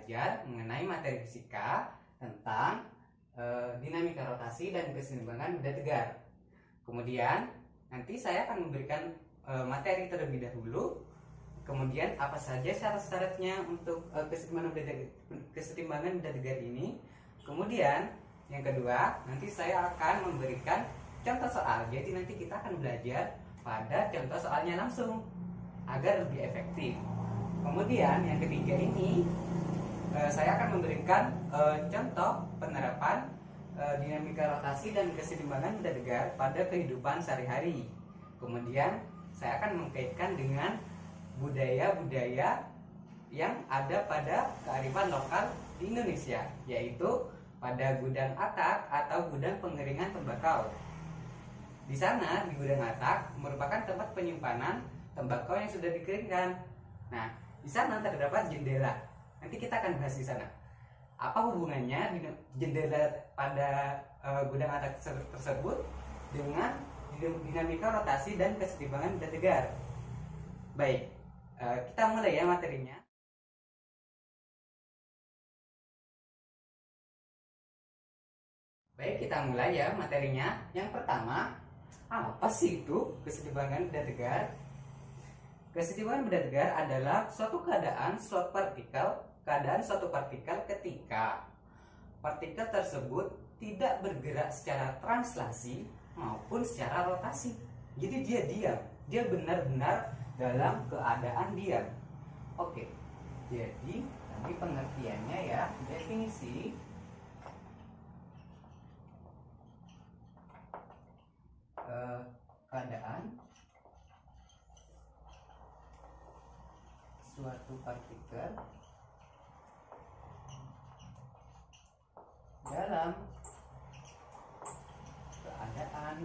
belajar mengenai materi fisika tentang dinamika rotasi dan keseimbangan benda tegar. Kemudian nanti saya akan memberikan materi terlebih dahulu, kemudian apa saja syarat-syaratnya untuk keseimbangan benda tegar ini. Kemudian yang kedua, nanti saya akan memberikan contoh soal. Jadi nanti kita akan belajar pada contoh soalnya langsung agar lebih efektif. Kemudian yang ketiga ini saya akan memberikan contoh penerapan dinamika rotasi dan keseimbangan benda tegar pada kehidupan sehari-hari. Kemudian saya akan mengkaitkan dengan budaya-budaya yang ada pada kearifan lokal di Indonesia, yaitu pada gudang atak atau gudang pengeringan tembakau. Di sana, di gudang atak merupakan tempat penyimpanan tembakau yang sudah dikeringkan. Nah, di sana terdapat jendela. Nanti kita akan bahas di sana. Apa hubungannya jendela pada gudang atak tersebut dengan dinamika rotasi dan keseimbangan benda tegar? Baik, kita mulai ya materinya. Baik, kita mulai ya materinya. Yang pertama, apa sih itu keseimbangan benda tegar? Keseimbangan benda tegar adalah suatu keadaan suatu partikel ketika partikel tersebut tidak bergerak secara translasi maupun secara rotasi. Jadi dia diam, dia benar-benar dalam keadaan diam. Oke, jadi nanti pengertiannya ya, definisi keadaan suatu partikel dalam keadaan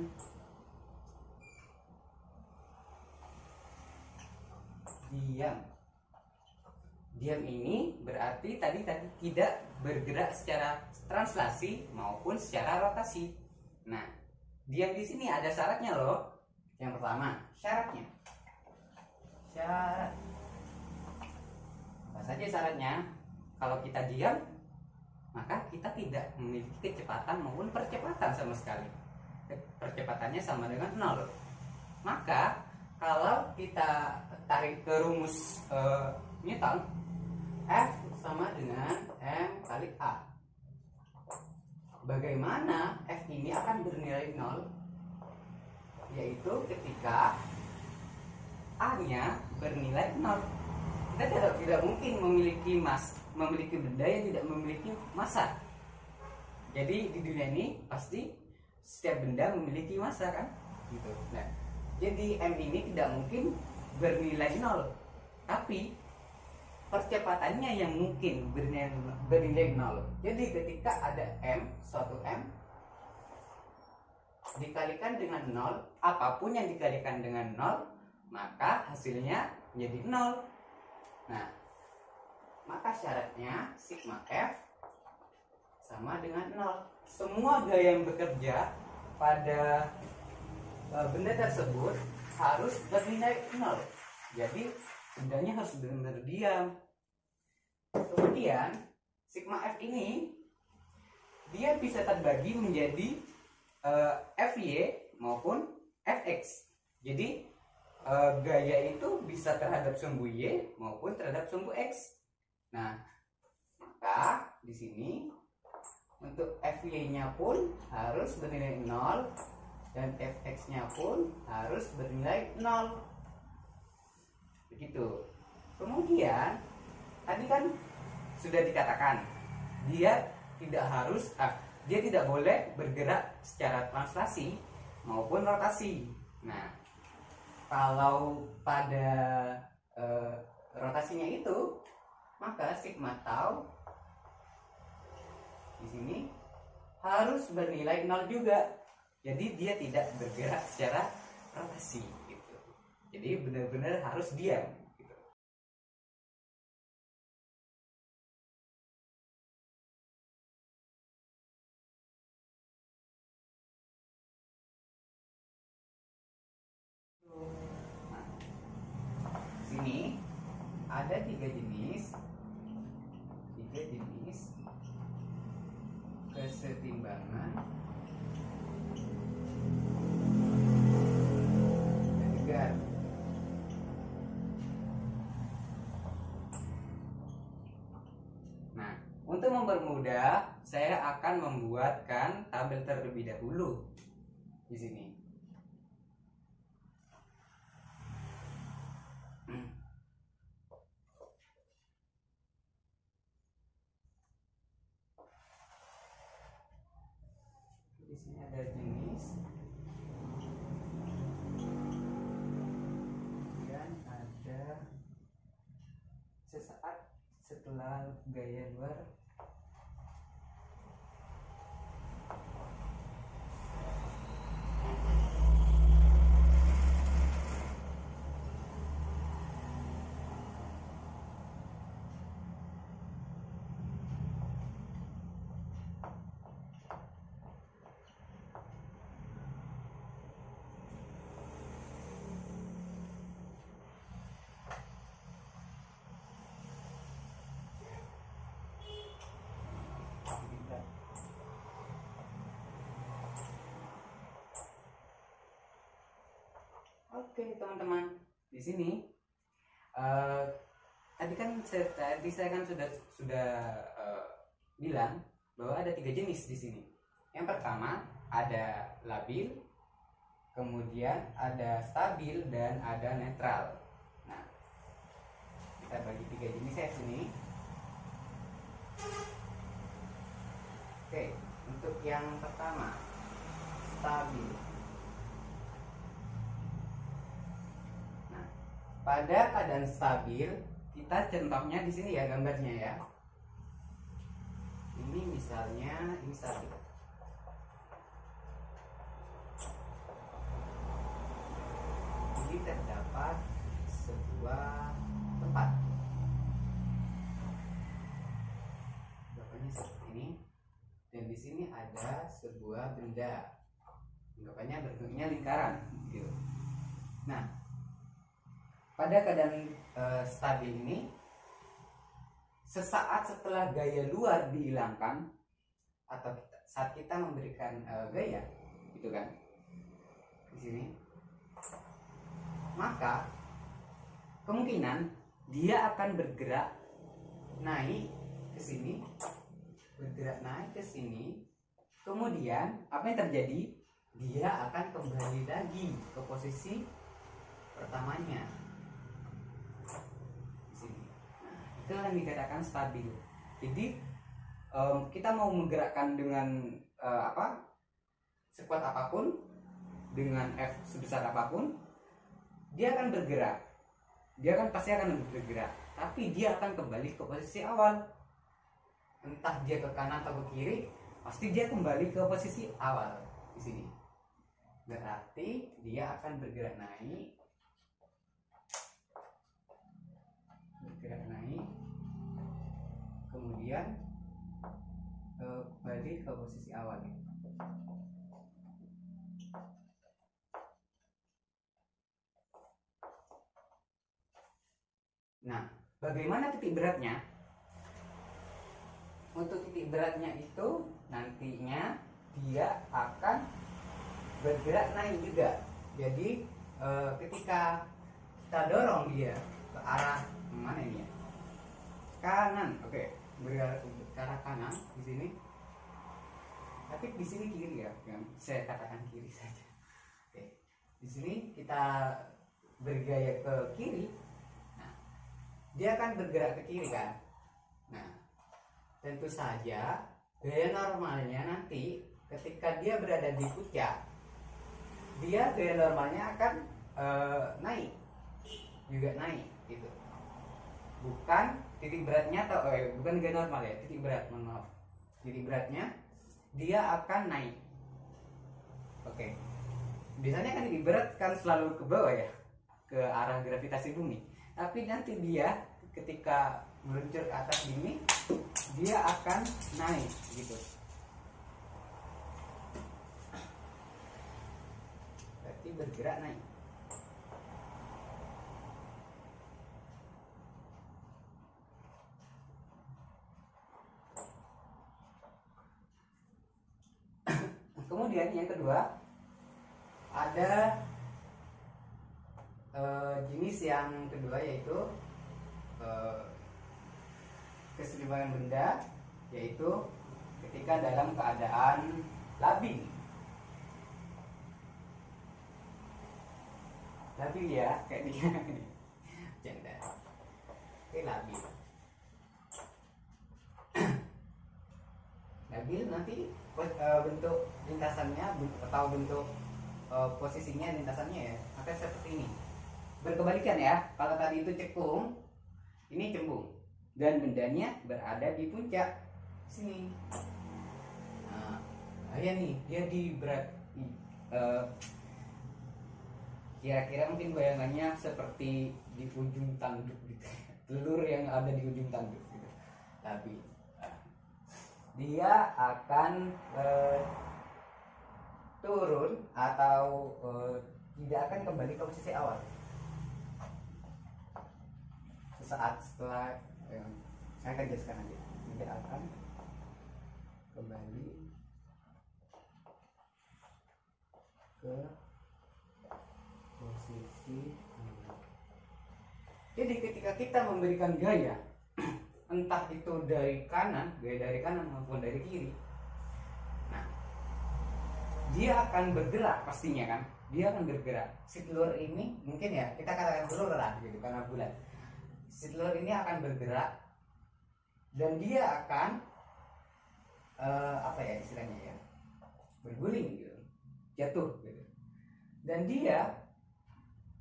diam. Diam ini berarti tadi tidak bergerak secara translasi maupun secara rotasi. Nah, diam di sini ada syaratnya loh. Yang pertama, syaratnya. Syarat. Apa saja syaratnya? Kalau kita diam, maka kita tidak memiliki kecepatan maupun percepatan sama sekali. Percepatannya sama dengan 0. Maka kalau kita tarik ke rumus Newton, F sama dengan M kali A. Bagaimana F ini akan bernilai 0? Yaitu ketika A-nya bernilai 0. Kita tidak mungkin memiliki benda yang tidak memiliki massa. Jadi di dunia ini pasti setiap benda memiliki massa kan? Gitu. Nah, jadi M ini tidak mungkin bernilai 0. Tapi percepatannya yang mungkin bernilai 0. Jadi ketika ada suatu M dikalikan dengan 0, apapun yang dikalikan dengan 0, maka hasilnya menjadi 0. Nah, maka syaratnya sigma F sama dengan 0. Semua gaya yang bekerja pada benda tersebut harus bernilai 0. Jadi bendanya harus benar-benar diam. Kemudian sigma F ini dia bisa terbagi menjadi Fy maupun Fx. Jadi gaya itu bisa terhadap sumbu Y maupun terhadap sumbu X. Nah, maka di sini untuk Fy-nya pun harus bernilai 0 dan Fx-nya pun harus bernilai 0. Begitu. Kemudian tadi kan sudah dikatakan dia tidak boleh bergerak secara translasi maupun rotasi. Nah, kalau pada rotasinya itu, maka sigma tau di sini harus bernilai 0 juga. Jadi dia tidak bergerak secara rotasi gitu. Jadi benar-benar harus diam gitu. Nah, sini ada 3 jenis tiga jenis kesetimbangan tegar. Nah, untuk mempermudah, saya akan membuatkan tabel terlebih dahulu di sini. Di sini ada jenis, kemudian ada sesaat setelah gaya luar. Oke teman-teman, di sini tadi saya kan sudah bilang bahwa ada 3 jenis di sini. Yang pertama ada labil, kemudian ada stabil, dan ada netral. Nah, kita bagi 3 jenis ya sini. Oke, untuk yang pertama stabil. Pada keadaan stabil, kita contohnya di sini ya gambarnya ya. Ini misalnya ini stabil. Ini terdapat sebuah tempat. Gambarnya seperti ini. Dan di sini ada sebuah benda. Anggapannya bentuknya lingkaran gitu. Nah, pada keadaan stabil ini, sesaat setelah gaya luar dihilangkan atau saat kita memberikan gaya, gitu kan, di sini, maka kemungkinan dia akan bergerak naik ke sini, kemudian apa yang terjadi? Dia akan kembali lagi ke posisi pertamanya. Itu yang dikatakan stabil. Jadi kita mau menggerakkan dengan sekuat apapun, dengan F sebesar apapun, dia akan bergerak. Pasti akan bergerak, tapi dia akan kembali ke posisi awal. Entah dia ke kanan atau ke kiri, pasti dia kembali ke posisi awal di sini. Berarti dia akan bergerak naik, kemudian kembali ke posisi awal. Nah, bagaimana titik beratnya? Untuk titik beratnya itu nantinya dia akan bergerak naik juga. Jadi ketika kita dorong dia ke arah mana ini ya? Kanan, oke, bergerak ke arah kanan di sini. Tapi di sini kiri ya, yang saya katakan kiri saja. Oke, di sini kita bergaya ke kiri. Nah, dia akan bergerak ke kiri kan. Nah, tentu saja gaya normalnya nanti ketika dia berada di puncak, dia gaya normalnya akan naik, juga naik gitu. Bukan titik beratnya atau bukan gaya normal ya, titik berat, maaf. Titik beratnya dia akan naik. Oke. Biasanya kan titik berat kan selalu ke bawah ya, ke arah gravitasi bumi. Tapi nanti dia ketika meluncur ke atas ini, dia akan naik gitu. Berarti bergerak naik. Kemudian yang kedua ada jenis yang kedua, yaitu keseimbangan benda, yaitu ketika dalam keadaan labil. Labil ya, kayak dia canda. Oke, labil. Labil nanti bentuk lintasannya atau bentuk posisinya lintasannya ya akan seperti ini. Berkebalikan ya, kalau tadi itu cekung, ini cembung, dan bendanya berada di puncak sini. Nah, ya nih dia di berat, kira-kira mungkin bayangannya seperti di ujung tanduk gitu, telur yang ada di ujung tanduk gitu. Tapi dia akan turun atau tidak akan kembali ke posisi awal. Sesaat setelah saya akan jelaskan aja, tidak akan kembali ke posisi. Jadi ketika kita memberikan gaya, entah itu dari kanan, gaya dari kanan maupun dari kiri, nah dia akan bergerak pastinya kan, dia akan bergerak. Si telur ini mungkin ya kita katakan telur lah gitu karena bulat. Si telur ini akan bergerak dan dia akan apa ya istilahnya ya, berguling gitu, jatuh gitu. Dan dia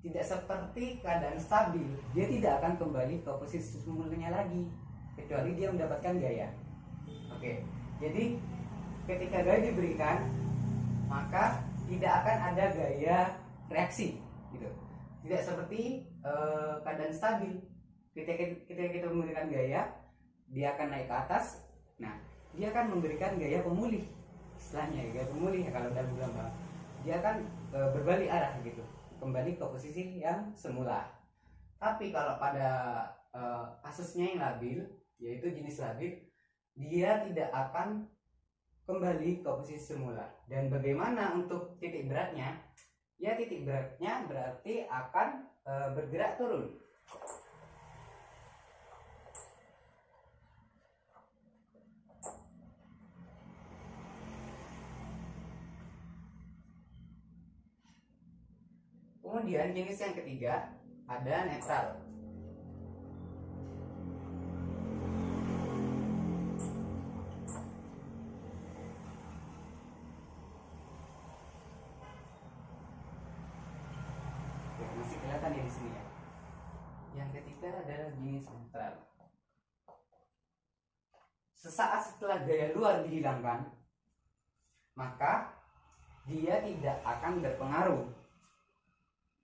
tidak seperti keadaan stabil, dia tidak akan kembali ke posisi semulanya lagi kecuali dia mendapatkan gaya. Oke, jadi ketika gaya diberikan, maka tidak akan ada gaya reaksi gitu. Tidak seperti keadaan stabil. Ketika kita memberikan gaya, dia akan naik ke atas. Nah, dia akan memberikan gaya pemulih, istilahnya gaya pemulih ya, kalau dalam gambar dia akan berbalik arah gitu, kembali ke posisi yang semula. Tapi kalau pada kasusnya yang labil, yaitu jenis labil, dia tidak akan kembali ke posisi semula. Dan bagaimana untuk titik beratnya? Ya, titik beratnya berarti akan bergerak turun. Kemudian jenis yang ketiga ada netral. Masih kelihatan ya di sini ya. Yang ketiga adalah jenis netral. Sesaat setelah gaya luar dihilangkan, maka dia tidak akan berpengaruh.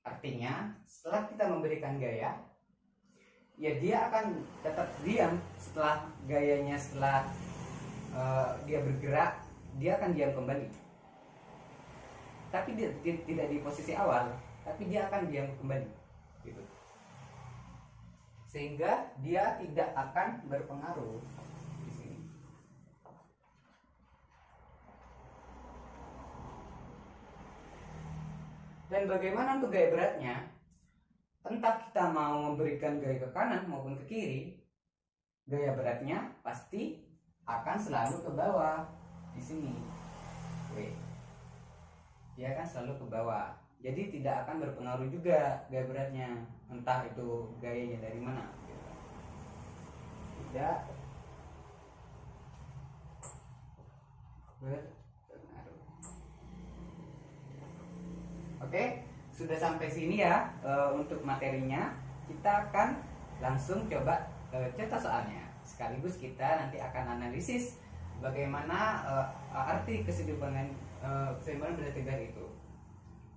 Artinya setelah kita memberikan gaya, ya dia akan tetap diam. Setelah gayanya, setelah dia bergerak, dia akan diam kembali. Tapi dia tidak di posisi awal, tapi dia akan diam kembali gitu. Sehingga dia tidak akan berpengaruh di sini. Dan bagaimana untuk gaya beratnya? Entah kita mau memberikan gaya ke kanan maupun ke kiri, gaya beratnya pasti akan selalu ke bawah di sini. Oke. Dia akan selalu ke bawah. Jadi tidak akan berpengaruh juga gaya beratnya, entah itu gayanya dari mana. Tidak berpengaruh. Oke, sudah sampai sini ya untuk materinya. Kita akan langsung coba contoh soalnya. Sekaligus kita nanti akan analisis bagaimana arti keseimbangan benda tegar itu.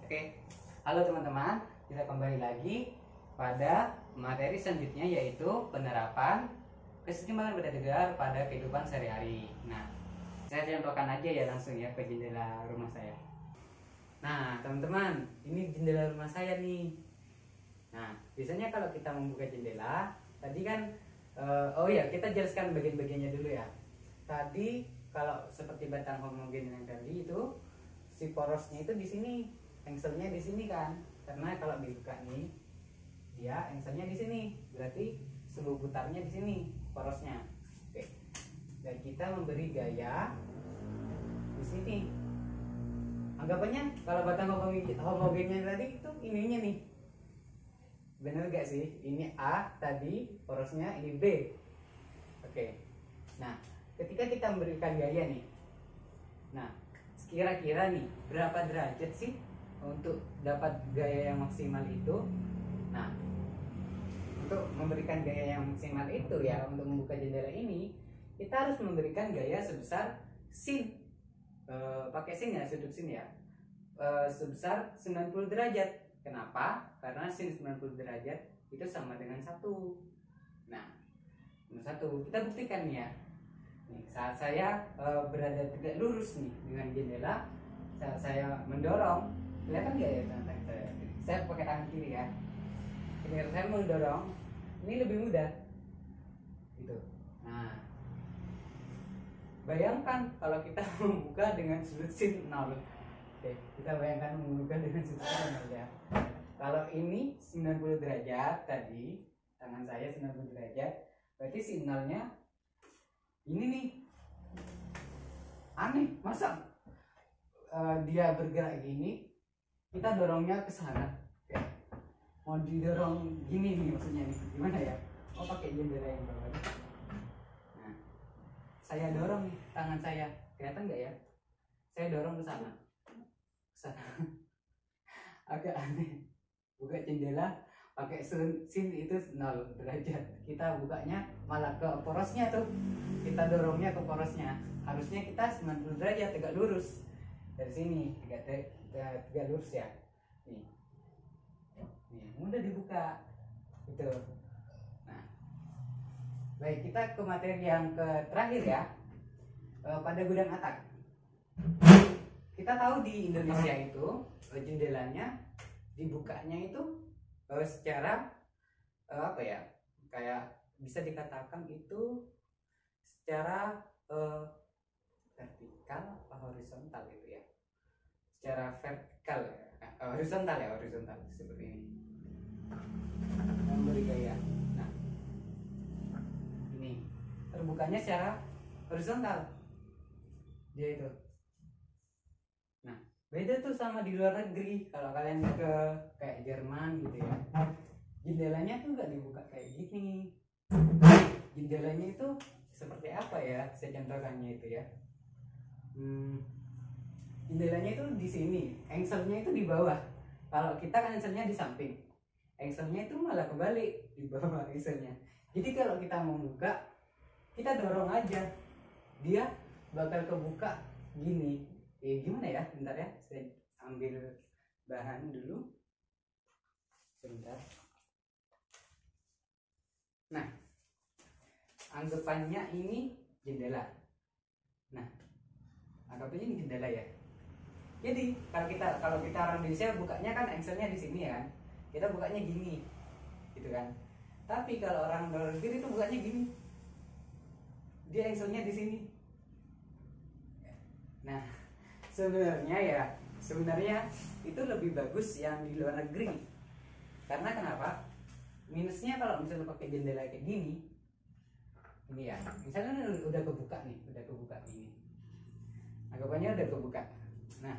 Oke, halo teman-teman, kita kembali lagi pada materi selanjutnya, yaitu penerapan keseimbangan benda tegar pada kehidupan sehari-hari. Nah, saya contohkan aja ya langsung ya ke jendela rumah saya. Nah, teman-teman, ini jendela rumah saya nih. Nah, biasanya kalau kita membuka jendela, tadi kan, oh ya, kita jelaskan bagian-bagiannya dulu ya. Tadi kalau seperti batang homogen yang tadi itu, si porosnya itu di sini, engselnya di sini kan, karena kalau dibuka nih dia engselnya di sini, berarti suhu putarnya di sini, porosnya. Oke, dan kita memberi gaya di sini. Anggapannya kalau batang homogennya tadi itu ininya nih, bener gak sih? Ini A tadi porosnya, ini B. Oke, nah ketika kita memberikan gaya nih, nah kira-kira nih berapa derajat sih untuk dapat gaya yang maksimal itu? Nah, untuk memberikan gaya yang maksimal itu ya, untuk membuka jendela ini kita harus memberikan gaya sebesar sin, pakai sin ya, sudut sin ya, sebesar 90 derajat. Kenapa? Karena sin 90 derajat itu sama dengan 1. Nah, 1 kita buktikan nih ya. Nih, saat saya berada tegak lurus nih dengan jendela, saat saya mendorong, kelihatan nggak ya tangan saya? Saya pakai tangan kiri ya. Ketika saya mendorong, ini lebih mudah, gitu. Nah, bayangkan kalau kita membuka dengan sudut sin 0. Oke, kita bayangkan membuka dengan sudut sin 0 ya. Kalau ini 90 derajat tadi, tangan saya 90 derajat, berarti signalnya ini nih. Aneh, masa dia bergerak gini, kita dorongnya ke sana. Oke. Mau didorong gini nih maksudnya nih, gimana ya? Oh, pakai jendela yang bawah. Nah, saya dorong nih tangan saya, kelihatan nggak ya? Saya dorong ke sana, agak aneh. Buka jendela pakai sin itu 0 derajat, kita bukanya malah ke porosnya tuh, kita dorongnya ke porosnya. Harusnya kita 90 derajat tegak lurus dari sini, tegak lurus ya. Nih, mudah dibuka gitu. Nah, baik, kita ke materi yang terakhir ya, pada gudang atap. Kita tahu di Indonesia itu jendelanya dibukanya itu secara apa ya, kayak bisa dikatakan itu secara vertikal atau horizontal gitu ya, secara vertikal ya, horizontal seperti ini, memberi gaya. Nah, ini terbukanya secara horizontal dia itu. Nah, beda tuh sama di luar negeri. Kalau kalian ke kayak Jerman gitu ya, jendelanya tuh nggak dibuka kayak gini. Jendelanya itu seperti apa ya? Saya contohkannya itu ya. Jendelanya itu di sini, engselnya itu di bawah. Kalau kita kan engselnya di samping, engselnya itu malah kebalik, di bawah engselnya. Jadi kalau kita mau buka, kita dorong aja, dia bakal kebuka gini. Gimana ya? Bentar ya, saya ambil bahan dulu. Sebentar. Nah, anggapannya ini jendela. Nah, anggapannya ini jendela ya. Jadi kalau kita orang Indonesia bukanya kan engselnya di sini ya kan. Kita bukanya gini, gitu kan. Tapi kalau orang luar negeri itu bukanya gini. Dia engselnya di sini. Nah, sebenarnya itu lebih bagus yang di luar negeri. Karena kenapa? Minusnya kalau misalnya pakai jendela kayak gini, ini ya, misalnya udah kebuka nih, ini, anggapannya udah kebuka. Nah,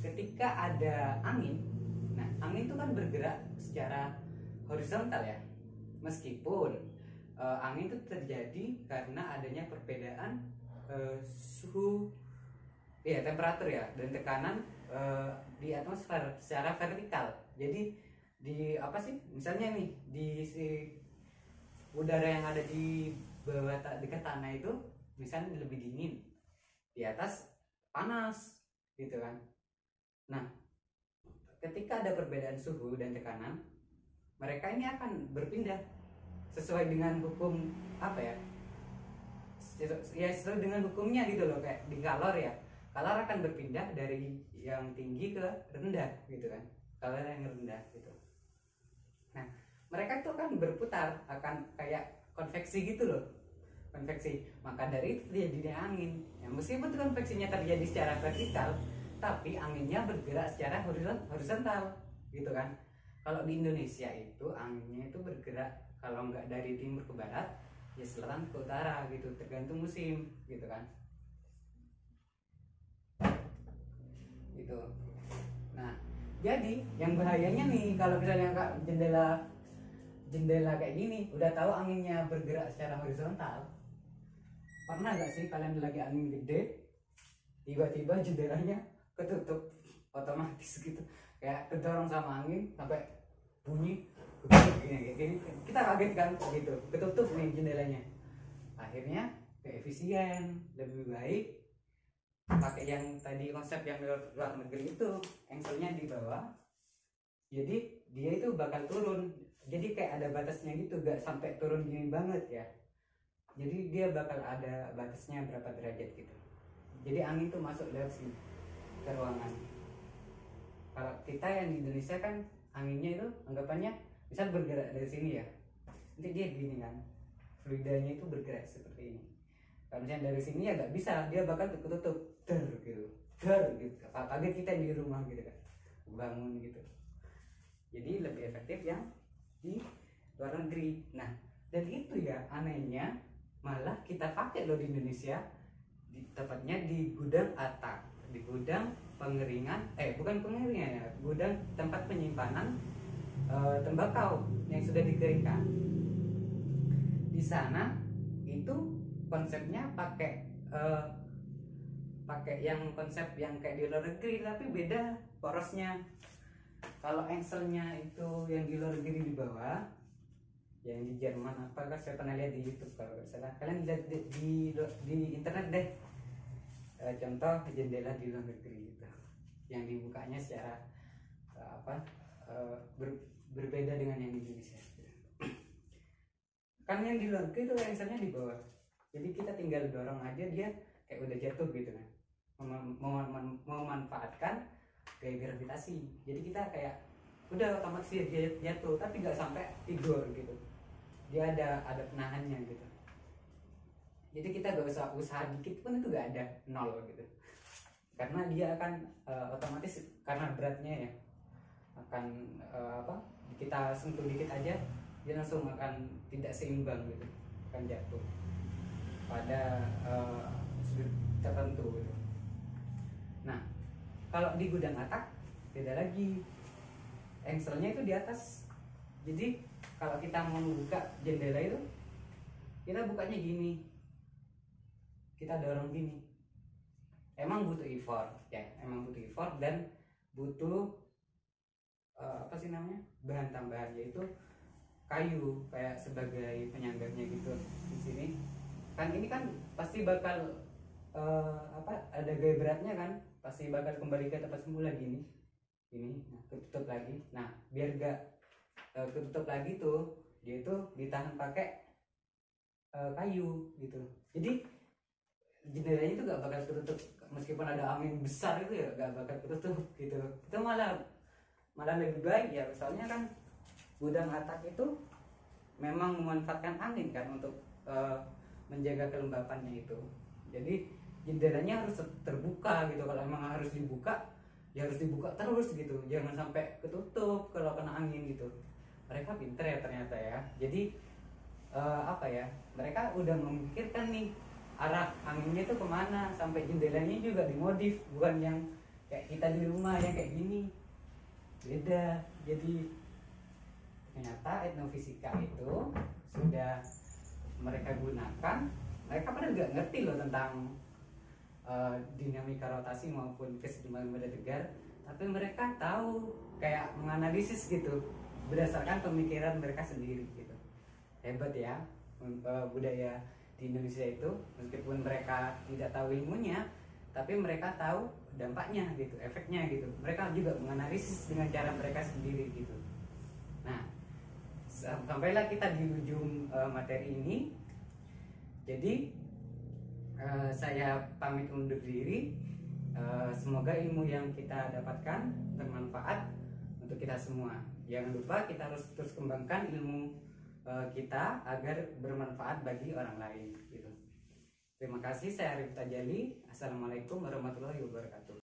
ketika ada angin, nah angin itu kan bergerak secara horizontal ya, meskipun angin itu terjadi karena adanya perbedaan suhu, ya temperatur ya, dan tekanan di atmosfer secara vertikal. Jadi di apa sih, misalnya nih di si udara yang ada di bawah dekat tanah itu misalnya lebih dingin, di atas panas gitu kan. Nah, ketika ada perbedaan suhu dan tekanan, mereka ini akan berpindah sesuai dengan hukum apa ya, sesuai dengan hukumnya gitu loh, kayak di kalor ya, kalor akan berpindah dari yang tinggi ke rendah gitu kan, kalor yang rendah gitu. Nah, mereka itu akan berputar, akan kayak konveksi gitu loh, konveksi. Maka dari itu terjadi angin ya, meskipun konveksinya terjadi secara vertikal, tapi anginnya bergerak secara horizontal gitu kan. Kalau di Indonesia itu anginnya itu bergerak, kalau nggak dari timur ke barat ya selatan ke utara gitu, tergantung musim gitu kan gitu. Nah, jadi yang bahayanya nih kalau misalnya kak jendela jendela kayak gini udah tahu anginnya bergerak secara horizontal, pernah nggak sih kalian lagi angin gede tiba-tiba jendelanya ketutup otomatis gitu, kayak kedorong sama angin sampai bunyi gini, kita kaget kan gitu, ketutup nih jendelanya. Akhirnya keefisien lebih baik pakai yang tadi konsep yang luar negeri itu, engselnya di bawah, jadi dia itu bakal turun, jadi kayak ada batasnya gitu, gak sampai turun gini banget ya, jadi dia bakal ada batasnya berapa derajat gitu, jadi angin tuh masuk lewat sini ke ruangan. Kalau kita yang di Indonesia kan anginnya itu anggapannya misal bergerak dari sini ya, nanti dia gini kan, fluidanya itu bergerak seperti ini. Kalau misalnya dari sini ya nggak bisa, dia bakal ketutup gitu, kaget kita di rumah gitu kan, bangun gitu. Jadi lebih efektif yang di luar negeri. Nah, dan itu ya anehnya malah kita pakai loh di Indonesia, tepatnya di gudang ATAK, di gudang pengeringan, bukan pengeringan ya, gudang tempat penyimpanan tembakau yang sudah dikeringkan. Di sana itu konsepnya pakai yang konsep yang kayak di luar negeri, tapi beda porosnya. Kalau engselnya itu yang di luar negeri di bawah, yang di Jerman apakah saya pernah lihat di YouTube kalau nggak salah, kalian lihat di internet deh, contoh jendela di luar negeri gitu, yang dibukanya secara berbeda dengan yang di Indonesia. Kan yang di luar negeri itu engselnya di bawah, jadi kita tinggal dorong aja dia kayak udah jatuh gitu kan, memanfaatkan gaya gravitasi, jadi kita kayak udah otomatis dia jatuh, tapi nggak sampai tidur gitu, dia ada penahannya gitu, jadi kita gak usah usaha dikit pun itu gak ada, nol gitu, karena dia akan otomatis karena beratnya ya akan kita sentuh dikit aja dia langsung akan tidak seimbang gitu, akan jatuh pada sudut tertentu gitu. Nah, kalau di gudang ATAK beda lagi, engselnya itu di atas, jadi kalau kita mau buka jendela itu kita bukanya gini, kita dorong gini, emang butuh effort ya, emang butuh effort dan butuh bahan tambahan, yaitu kayu kayak sebagai penyangganya gitu. Di sini kan ini kan pasti bakal ada gaya beratnya kan, pasti bakal kembali ke tempat semula gini, nah, ketutup lagi. Nah, biar gak ketutup lagi tuh, dia itu ditahan pakai kayu gitu, jadi jendelanya itu gak bakal ketutup, meskipun ada angin besar itu ya gak bakal ketutup gitu. Itu malah lebih baik ya, soalnya kan gudang ATAK itu memang memanfaatkan angin kan untuk menjaga kelembapannya itu, jadi jendelanya harus terbuka gitu. Kalau emang harus dibuka ya harus dibuka terus gitu, jangan sampai ketutup kalau kena angin gitu. Mereka pinter ya ternyata ya, jadi mereka udah memikirkan nih arah anginnya itu kemana, sampai jendelanya juga dimodif, bukan yang kayak kita di rumah yang kayak gini, beda. Jadi ternyata etnofisika itu sudah mereka gunakan, mereka pada nggak ngerti loh tentang dinamika rotasi maupun keseimbangan benda tegar, tapi mereka tahu kayak menganalisis gitu berdasarkan pemikiran mereka sendiri gitu. Hebat ya budaya di Indonesia itu, meskipun mereka tidak tahu ilmunya, tapi mereka tahu dampaknya gitu, efeknya gitu. Mereka juga menganalisis dengan cara mereka sendiri gitu. Nah, sampailah kita di ujung materi ini. Jadi saya pamit undur diri. Semoga ilmu yang kita dapatkan bermanfaat untuk kita semua. Jangan lupa kita harus terus kembangkan ilmu kita agar bermanfaat bagi orang lain gitu. Terima kasih, saya Arif Tajali. Assalamualaikum warahmatullahi wabarakatuh.